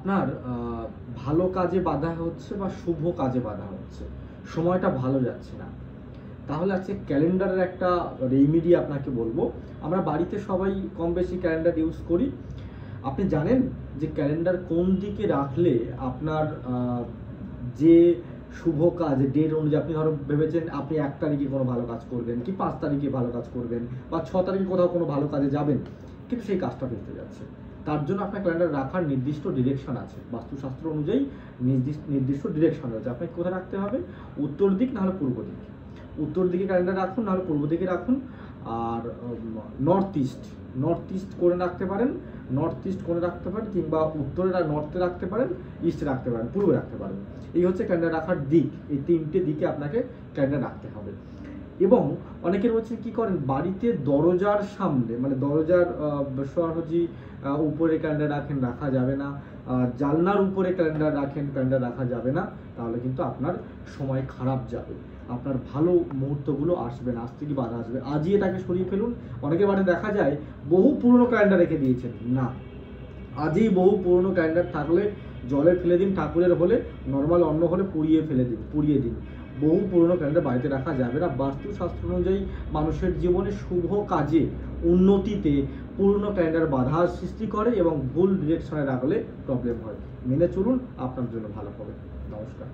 আপনার ভালো কাজে বাধা হচ্ছে বা শুভ কাজে বাধা হচ্ছে, সময়টা ভালো যাচ্ছে না, তাহলে আজকে ক্যালেন্ডারের একটা রেমেডি আপনাকে বলবো। আমরা বাড়িতে সবাই কম বেশি ক্যালেন্ডার ইউজ করি। আপনি জানেন যে ক্যালেন্ডার কোন দিকে রাখলে আপনার যে শুভ কাজ ডেট অনুযায়ী, আপনি ধরো ভেবেছেন আপনি 1 তারিখে কোনো ভালো কাজ করবেন, কি 5 তারিখে ভালো কাজ করবেন, বা 6 তারিখে কোথাও কোনো ভালো কাজে যাবেন, কিন্তু সেই কাজটা করতে যাচ্ছে, তার জন্য আপনার ক্যালেন্ডার রাখার নির্দিষ্ট ডিরেকশন আছে। বাস্তুশাস্ত্র অনুযায়ী নির্দিষ্ট ডিরেকশন আছে। আপনাকে কোথায় রাখতে হবে? উত্তর দিক না হলে পূর্ব দিক। উত্তর দিকে ক্যালেন্ডার রাখুন, নাহলে পূর্ব দিকে রাখুন। আর নর্থ ইস্ট করে রাখতে পারেন, কিংবা উত্তরে নর্থে রাখতে পারেন, ইস্টে রাখতে পারেন, পূর্বে রাখতে পারেন। এই হচ্ছে ক্যালেন্ডার রাখার দিক। এই 3টে দিকে আপনাকে ক্যালেন্ডার রাখতে হবে। এবং অনেকের হচ্ছে কি করেন, বাড়িতে দরজার সামনে, মানে দরজার সরাসরি উপরে ক্যালেন্ডার রাখেন, রাখা যাবে না। জানলার উপরে ক্যালেন্ডার রাখেন, ক্যালেন্ডার রাখা যাবে না। তাহলে কিন্তু আপনার সময় খারাপ যাবে, আপনার ভালো মুহূর্তগুলো আসবে না, আজ থেকে বাধা আসবে। আজই এটাকে সরিয়ে ফেলুন। অনেকের বাড়ি দেখা যায় বহু পুরনো ক্যালেন্ডার রেখে দিয়েছেন, না, আজই বহু পুরনো ক্যালেন্ডার থাকলে জলে ফেলে দিন, ঠাকুরের হলে, নর্মাল অন্ন হলে পুড়িয়ে দিন। বহু পুরনো ক্যালেন্ডার বাড়িতে রাখা যাবে না। বাস্তুশাস্ত্র অনুযায়ী মানুষের জীবনে শুভ কাজে, উন্নতিতে পুরনো ক্যালেন্ডার বাধার সৃষ্টি করে এবং ভুল ডিরেকশনে রাখলে প্রবলেম হয়। মেনে চলুন, আপনার জন্য ভালো হবে। নমস্কার।